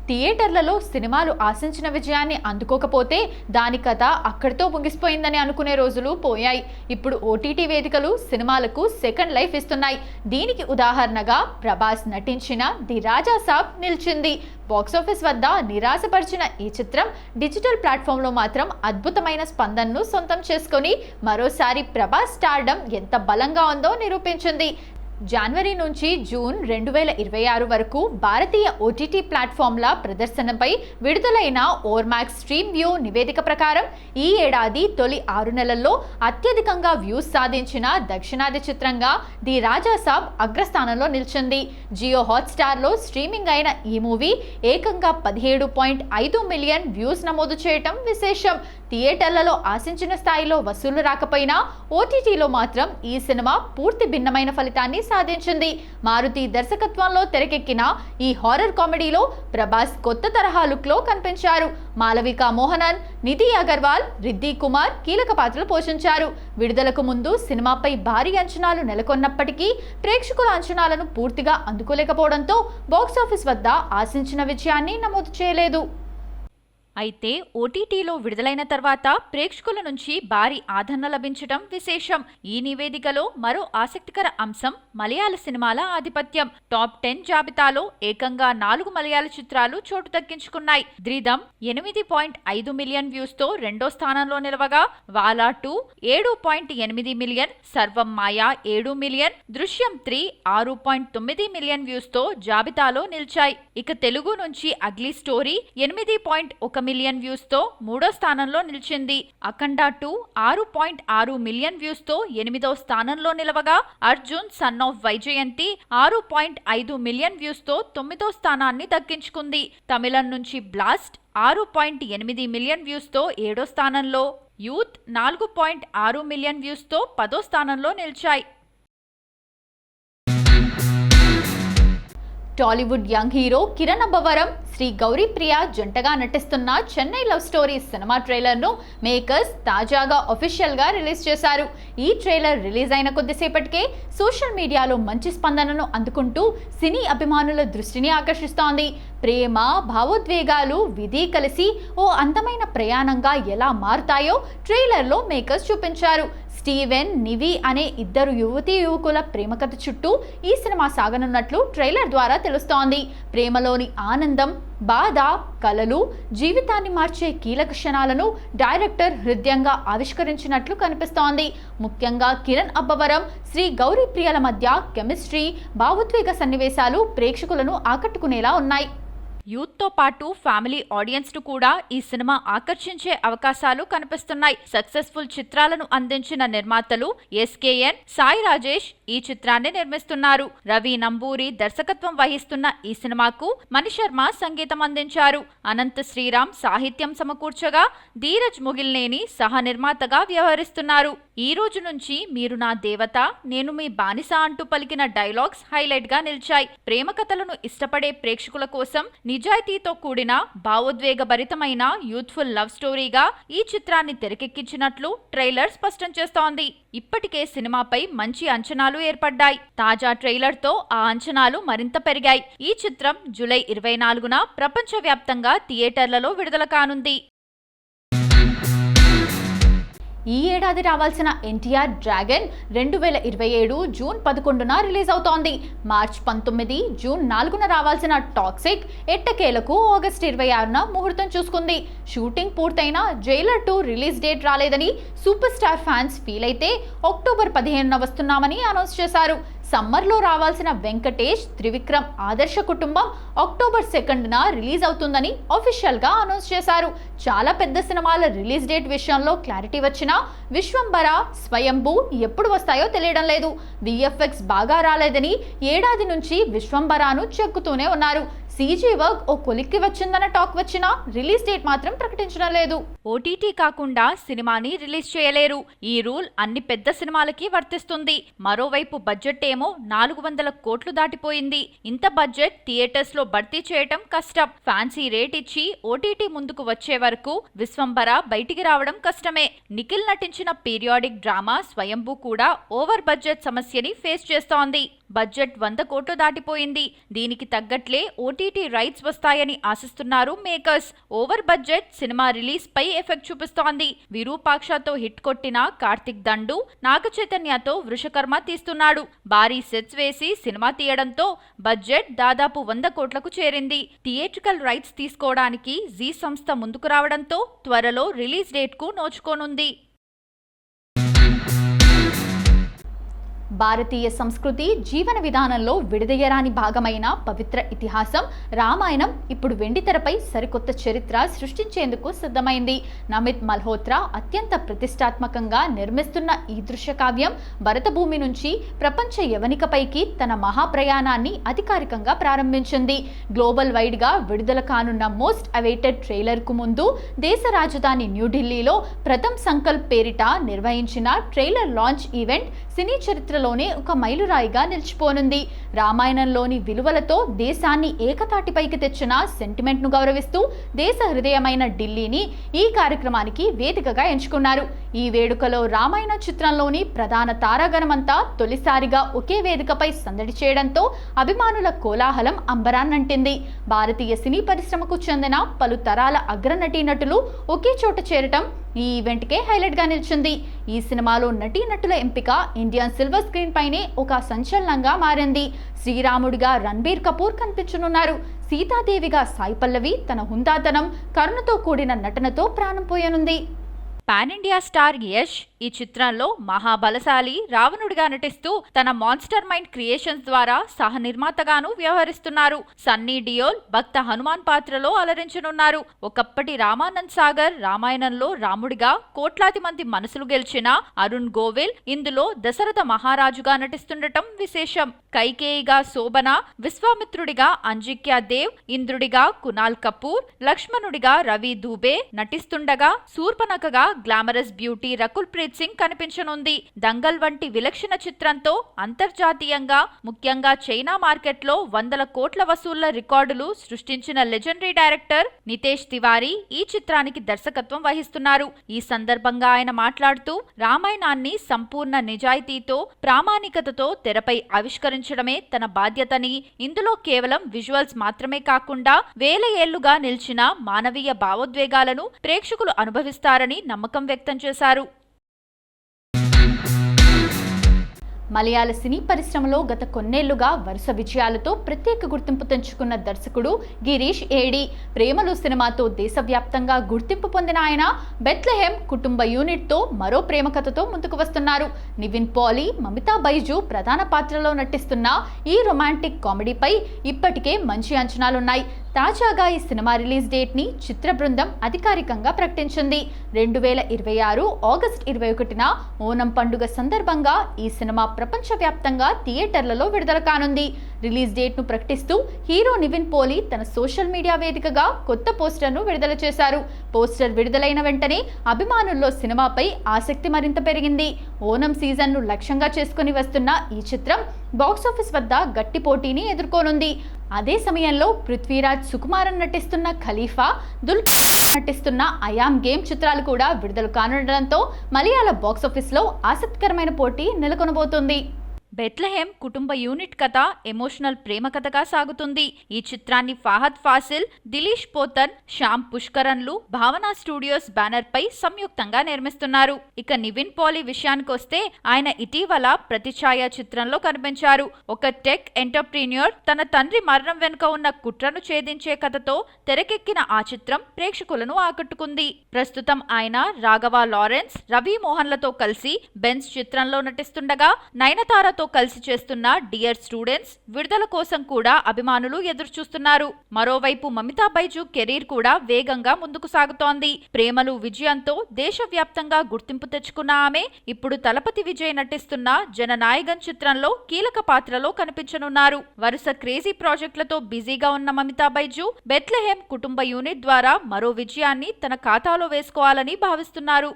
థియేటర్లలో సినిమాలు ఆశించిన విజయాన్ని అందుకోకపోతే దాని కథ అక్కడితో ముగిసిపోయిందని అనుకునే రోజులు పోయాయి. ఇప్పుడు ఓటీటీ వేదికలు సినిమాలకు సెకండ్ లైఫ్ ఇస్తున్నాయి. దీనికి ఉదాహరణగా ప్రభాస్ నటించిన ది రాజా సాబ్ నిలిచింది. బాక్సాఫీస్ వద్ద నిరాశపరిచిన ఈ చిత్రం డిజిటల్ ప్లాట్ఫామ్లో మాత్రం అద్భుతమైన స్పందనను సొంతం చేసుకొని మరోసారి ప్రభాస్ స్టార్డమ్ ఎంత బలంగా ఉందో నిరూపించింది. జనవరి నుంచి జూన్ 2026 వరకు భారతీయ ఓటీటీ ప్లాట్ఫామ్ల ప్రదర్శనపై విడుదలైన ఓర్మాక్స్ స్ట్రీమ్ వ్యూ నివేదిక ప్రకారం ఈ ఏడాది తొలి 6 నెలల్లో అత్యధికంగా వ్యూస్ సాధించిన దక్షిణాది చిత్రంగా ది రాజా సాబ్ అగ్రస్థానంలో నిలిచింది. జియో హాట్స్టార్లో స్ట్రీమింగ్ అయిన ఈ మూవీ ఏకంగా 17.5 మిలియన్ వ్యూస్ నమోదు చేయటం విశేషం. థియేటర్లలో ఆశించిన స్థాయిలో వసూళ్లు రాకపోయినా ఓటీటీలో మాత్రం ఈ సినిమా పూర్తి భిన్నమైన ఫలితాన్ని సాధించింది. మారుతి దర్శకత్వంలో తెరకెక్కిన ఈ హారర్ కామెడీలో ప్రభాస్ కొత్త తరహా లుక్లో కనిపించారు. మాలవిక మోహనన్, నిధి అగర్వాల్, రిద్ధి కుమార్ కీలక పాత్రలు పోషించారు. విడుదలకు ముందు సినిమాపై భారీ అంచనాలు నెలకొన్నప్పటికీ ప్రేక్షకుల అంచనాలను పూర్తిగా అందుకోలేకపోవడంతో బాక్సాఫీస్ వద్ద ఆశించిన విజయాన్ని నమోదు చేయలేదు. అయితే ఓటీటీలో విడుదలైన తర్వాత ప్రేక్షకుల నుంచి భారీ ఆదరణ లభించడం విశేషం. ఈ నివేదికలో మరో ఆసక్తికర అంశం మలయాళ సినిమాల ఆధిపత్యం. టాప్ 10 జాబితాలో ఏకంగా 4 మలయాళ చిత్రాలు చోటు దక్కించుకున్నాయి. ధృతం 8.5 మిలియన్ వ్యూస్ తో రెండో స్థానంలో నిలవగా, వాలా 2 7.8 మిలియన్, సర్వం మాయా 7 మిలియన్, దృశ్యం 3 6.9 మిలియన్ వ్యూస్ తో జాబితాలో నిలిచాయి. ఇక తెలుగు నుంచి అగ్లీ స్టోరీ 8.1 మిలియన్ వ్యూస్ తో మూడో స్థానంలో నిలిచింది. అఖండ 2 6.6 మిలియన్ వ్యూస్ తో 8వ స్థానంలో నిలవగా, Arjun son of Vyjayanthi 6.5 million views తో 9వ స్థానాన్ని దక్కించుకుంది. తమిళం నుంచి బ్లాస్ట్ 6.8 మిలియన్ వ్యూస్ తో 7వ స్థానంలో, యూత్ 4.6 మిలియన్ వ్యూస్ తో 10వ స్థానంలో నిలిచాయి. Tollywood young hero Kiran Abbavaram, Sri Gauripriya జంటగా నటిస్తున్న చెన్నై లవ్ స్టోరీ సినిమా ట్రైలర్ను మేకర్స్ తాజాగా అఫీషియల్గా రిలీజ్ చేశారు. ఈ ట్రైలర్ రిలీజ్ అయిన కొద్దిసేపటికే సోషల్ మీడియాలో మంచి స్పందనను అందుకుంటూ సినీ అభిమానుల దృష్టిని ఆకర్షిస్తోంది. ప్రేమ, భావోద్వేగాలు, విధి కలిసి ఓ అందమైన ప్రయాణంగా ఎలా మారుతాయో ట్రైలర్లో మేకర్స్ చూపించారు. స్టీవెన్, నివి అనే ఇద్దరు యువతీ యువకుల ప్రేమ కథ చుట్టూ ఈ సినిమా సాగనున్నట్లు ట్రైలర్ ద్వారా తెలుస్తోంది. ప్రేమలోని ఆనందం, బాధ, కలలు, జీవితాన్ని మార్చే కీలక క్షణాలను డైరెక్టర్ హృదయంగా ఆవిష్కరించినట్లు కనిపిస్తోంది. ముఖ్యంగా కిరణ్ అబ్బవరం, శ్రీ గౌరీప్రియల మధ్య కెమిస్ట్రీ, భావోద్వేగ సన్నివేశాలు ప్రేక్షకులను ఆకట్టుకునేలా ఉన్నాయి. యూత్తో పాటు ఫ్యామిలీ ఆడియన్స్ ను కూడా ఈ సినిమా ఆకర్షించే అవకాశాలు కనిపిస్తున్నాయి. సక్సెస్ఫుల్ చిత్రాలను అందించిన నిర్మాతలు ఎస్కేఎన్, సాయి రాజేష్ ఈ చిత్రాన్ని నిర్మిస్తున్నారు. రవి నంబూరి దర్శకత్వం వహిస్తున్న ఈ సినిమాకు మణిశర్మ సంగీతం అందించారు. అనంత శ్రీరామ్ సాహిత్యం సమకూర్చగా, ధీరజ్ ముగిల్నేని సహ నిర్మాతగా వ్యవహరిస్తున్నారు. ఈ రోజు నుంచి మీరు నా దేవత, నేను మీ బానిస అంటూ పలికిన డైలాగ్స్ హైలైట్ గా నిలిచాయి. ప్రేమ కథలను ఇష్టపడే ప్రేక్షకుల కోసం నిజాయితీతో కూడిన భావోద్వేగభరితమైన యూత్ఫుల్ లవ్ స్టోరీగా ఈ చిత్రాన్ని తెరకెక్కించినట్లు ట్రైలర్ స్పష్టం చేస్తోంది. ఇప్పటికే సినిమాపై మంచి అంచనాలు ఏర్పడ్డాయి. తాజా ట్రైలర్ తో ఆ అంచనాలు మరింత పెరిగాయి. ఈ చిత్రం జూలై 24న ప్రపంచవ్యాప్తంగా థియేటర్లలో విడుదల కానుంది. ఈ ఏడాది రావాల్సిన ఎన్టీఆర్ డ్రాగన్ 2027 జూన్ 11న రిలీజ్ అవుతోంది. మార్చ్ 19, జూన్ 4న రావాల్సిన టాక్సిక్ ఎట్టకేలకు ఆగస్టు 26న ముహూర్తం చూసుకుంది. షూటింగ్ పూర్తయిన జైలర్ 2 రిలీజ్ డేట్ రాలేదని సూపర్ స్టార్ ఫ్యాన్స్ ఫీల్ అయితే అక్టోబర్ 15న వస్తున్నామని అనౌన్స్ చేశారు. సమ్మర్లో రావాల్సిన వెంకటేష్, త్రివిక్రమ్ ఆదర్శ కుటుంబం అక్టోబర్ 2న రిలీజ్ అవుతుందని అఫీషియల్గా అనౌన్స్ చేశారు. చాలా పెద్ద సినిమాల రిలీజ్ డేట్ విషయంలో క్లారిటీ వచ్చినా విశ్వంబర, స్వయంభూ ఎప్పుడు వస్తాయో తెలియడం లేదు. విఎఫ్ఎక్స్ బాగా రాలేదని ఏడాది నుంచి విశ్వంబరాను చెక్కుతూనే ఉన్నారు. సీజీ వర్క్ ఓ కొలిక్కి వచ్చిందన్న టాక్ వచ్చినా రిలీజ్ డేట్ మాత్రం ప్రకటించడం లేదు. ఓటీటీ కాకుండా సినిమాని రిలీజ్ చేయలేరు. ఈ రూల్ అన్ని పెద్ద సినిమాలకి వర్తిస్తుంది. మరోవైపు బడ్జెట్ ఏమో 400 కోట్లు దాటిపోయింది. ఇంత బడ్జెట్ థియేటర్స్ లో భర్తీ చేయటం కష్టం. ఫ్యాన్సీ రేట్ ఇచ్చి ఓటీటీ ముందుకు వచ్చే వరకు విశ్వంబర బయటికి రావడం కష్టమే. నిఖిల్ నటించిన పీరియాడిక్ డ్రామా స్వయంభూ కూడా ఓవర్ బడ్జెట్ సమస్యని ఫేస్ చేస్తోంది. బడ్జెట్ 100 కోట్లు దాటిపోయింది. దీనికి తగ్గట్లే ఓటీటీ రైట్స్ వస్తాయని ఆశిస్తున్నారు makers. Over budget cinema release పై ఎఫెక్ట్ చూపిస్తోంది. విరూపాక్షతో హిట్ కొట్టిన కార్తిక్ దండు నాగ చైతన్యతో వృషకర్మ తీస్తున్నాడు. భారీ సెట్స్ వేసి సినిమా తీయడంతో బడ్జెట్ దాదాపు 100 కోట్లకు చేరింది. థియేట్రికల్ రైట్స్ తీసుకోవడానికి జీ సంస్థ ముందుకు రావడంతో త్వరలో రిలీజ్ డేట్ కు నోచుకోనుంది. భారతీయ సంస్కృతి జీవన విధానంలో విడదీయరాని భాగమైన పవిత్ర ఇతిహాసం రామాయణం ఇప్పుడు వెండితెరపై సరికొత్త చరిత్ర సృష్టించేందుకు సిద్ధమైంది. నమిత్ మల్హోత్రా అత్యంత ప్రతిష్టాత్మకంగా నిర్మిస్తున్న ఈ దృశ్య కావ్యం భరతభూమి నుంచి ప్రపంచ యవనికపైకి తన మహాప్రయాణాన్ని అధికారికంగా ప్రారంభించింది. గ్లోబల్ వైడ్ గా విడుదల కానున్న మోస్ట్ అవైటెడ్ ట్రైలర్ కు ముందు దేశ రాజధాని న్యూఢిల్లీలో ప్రథమ్ సంకల్ప్ పేరిట నిర్వహించిన ట్రైలర్ లాంచ్ ఈవెంట్ సినీ చరిత్రలోనే ఒక మైలురాయిగా నిలిచిపోనుంది. రామాయణంలోని విలువలతో దేశాన్ని ఏకతాటిపైకి తెచ్చిన సెంటిమెంట్ ను గౌరవిస్తూ దేశ హృదయమైన ఢిల్లీని ఈ కార్యక్రమానికి వేదికగా ఎంచుకున్నారు. ఈ వేడుకలో రామాయణ చిత్రంలోని ప్రధాన తారాగణమంతా తొలిసారిగా ఒకే వేదికపై సందడి చేయడంతో అభిమానుల కోలాహలం అంబరాన్నంటింది. భారతీయ సినీ పరిశ్రమకు చెందిన పలు తరాల అగ్ర నటీనటులు ఒకే చోట చేరటం ఈ ఈవెంట్ కే హైలైట్ గా నిలిచింది. ఈ సినిమాలో నటీనటుల ఎంపిక ఇండియన్ సిల్వర్ స్క్రీన్ పైనే ఒక సంచలనంగా మారింది. శ్రీరాముడిగా రణబీర్ కపూర్ కనిపించనున్నారు. సీతాదేవిగా సాయి పల్లవి తన హుందాతనం, కరుణతో కూడిన నటనతో ప్రాణం పోయనుంది. పాన్ ఇండియా స్టార్ యష్ ఈ చిత్రంలో మహాబలశాలి రావణుడిగా నటిస్తూ తన మాన్స్టర్ మైండ్ క్రియేషన్స్ ద్వారా సహ నిర్మాతగాను వ్యవహరిస్తున్నారు. సన్నీ డియోల్ భక్త హనుమాన్ పాత్రలో అలరించనున్నారు. ఒకప్పటి రామానంద్ సాగర్ రామాయణంలో రాముడిగా కోట్లాది మంది మనసులు గెలిచిన అరుణ్ గోవిల్ ఇందులో దశరథ మహారాజుగా నటిస్తుండటం విశేషం. కైకేయిగా శోభన, విశ్వామిత్రుడిగా అంజిక్యా దేవ్, ఇంద్రుడిగా కునాల్ కపూర్, లక్ష్మణుడిగా రవి దూబే నటిస్తుండగా శూర్పణఖగా గ్లామరస్ బ్యూటీ రకుల్ ప్రీత్ సింగ్ కనిపించనుంది. దంగల్ వంటి విలక్షణ చిత్రంతో అంతర్జాతీయంగా ముఖ్యంగా చైనా మార్కెట్లో 100 కోట్ల వసూళ్ల రికార్డులు సృష్టించిన లెజెండరీ డైరెక్టర్ నితేష్ తివారీ ఈ చిత్రానికి దర్శకత్వం వహిస్తున్నారు. ఈ సందర్భంగా ఆయన మాట్లాడుతూ రామాయణాన్ని సంపూర్ణ నిజాయితీతో ప్రామాణికతతో తెరపై ఆవిష్కరించడమే తన బాధ్యతని, ఇందులో కేవలం విజువల్స్ మాత్రమే కాకుండా వేల ఏళ్లుగా నిలిచిన మానవీయ భావోద్వేగాలను ప్రేక్షకులు అనుభవిస్తారని నమ్మకం వ్యక్తం చేశారు. మలయాళ సినీ పరిశ్రమలో గత కొన్నేళ్లుగా వరుస విజయాలతో ప్రత్యేక గుర్తింపు తెంచుకున్న దర్శకుడు గిరీష్ ఏడి ప్రేమలు సినిమాతో దేశవ్యాప్తంగా గుర్తింపు పొందిన ఆయన బెత్లెహెమ్ కుటుంబ యూనిట్తో మరో ప్రేమ కథతో ముందుకు వస్తున్నారు. నివిన్ పాలీ, మమితా బైజు ప్రధాన పాత్రలో నటిస్తున్న ఈ రొమాంటిక్ కామెడీపై ఇప్పటికే మంచి అంచనాలున్నాయి. తాజాగా ఈ సినిమా రిలీజ్ డేట్ ని చిత్ర బృందం అధికారికంగా ప్రకటించింది. 2026 ఆగస్టు 21న ఓనం పండుగ సందర్భంగా ఈ సినిమా ప్రపంచవ్యాప్తంగా థియేటర్లలో విడుదల కానుంది. రిలీజ్ డేట్ ను ప్రకటిస్తూ హీరో నివిన్ పోలీ తన సోషల్ మీడియా వేదికగా కొత్త పోస్టర్ను విడుదల చేశారు. పోస్టర్ విడుదలైన వెంటనే అభిమానుల్లో సినిమాపై ఆసక్తి మరింత పెరిగింది. ఓనం సీజన్ ను లక్ష్యంగా చేసుకుని వస్తున్న ఈ చిత్రం బాక్సాఫీస్ వద్ద గట్టి పోటీని ఎదుర్కోనుంది. అదే సమయంలో పృథ్వీరాజ్ సుకుమారన్ నటిస్తున్న ఖలీఫా, దుల్కర్ నటిస్తున్న ఐయామ్ గేమ్ చిత్రాలు కూడా విడుదల కానుండడంతో మలయాళ బాక్సాఫీస్లో ఆసక్తికరమైన పోటీ నెలకొనబోతోంది. బెత్లెహెమ్ కుటుంబ యూనిట్ కథ ఎమోషనల్ ప్రేమ కథగా సాగుతుంది. ఈ చిత్రాన్ని ఫహద్ ఫాసిల్, దిలీష్ పోతన్, శ్యామ్ పుష్కరన్లు భావనా స్టూడియోస్ బ్యానర్ పై సంయుక్తంగా నిర్మిస్తున్నారు. ఇక నివిన్ పాలీ విషయానికొస్తే ఆయన ఇటీవల ప్రతిఛాయ చిత్రంలో కనిపించారు. ఒక టెక్ ఎంటర్ప్రీన్యూర్ తన తండ్రి మరణం వెనుక ఉన్న కుట్రను ఛేదించే కథతో తెరకెక్కిన ఆ చిత్రం ప్రేక్షకులను ఆకట్టుకుంది. ప్రస్తుతం ఆయన రాఘవ లారెన్స్, రవి మోహన్లతో కలిసి బెన్స్ చిత్రంలో నటిస్తుండగా నయనతారతో కలిసి చేస్తున్న డియర్ స్టూడెంట్స్ విడుదల కోసం కూడా అభిమానులు ఎదురుచూస్తున్నారు. మరోవైపు మమితా బైజు కెరీర్ కూడా వేగంగా ముందుకు సాగుతోంది. ప్రేమలు విజయంతో దేశవ్యాప్తంగా గుర్తింపు తెచ్చుకున్న ఆమె ఇప్పుడు తలపతి విజయ్ నటిస్తున్న జననాయగన్ చిత్రంలో కీలక పాత్రలో కనిపించనున్నారు. వరుస క్రేజీ ప్రాజెక్టులతో బిజీగా ఉన్న మమితా బైజు బెత్లెహెమ్ కుటుంబ యూనిట్ ద్వారా మరో విజయాన్ని తన ఖాతాలో వేసుకోవాలని భావిస్తున్నారు.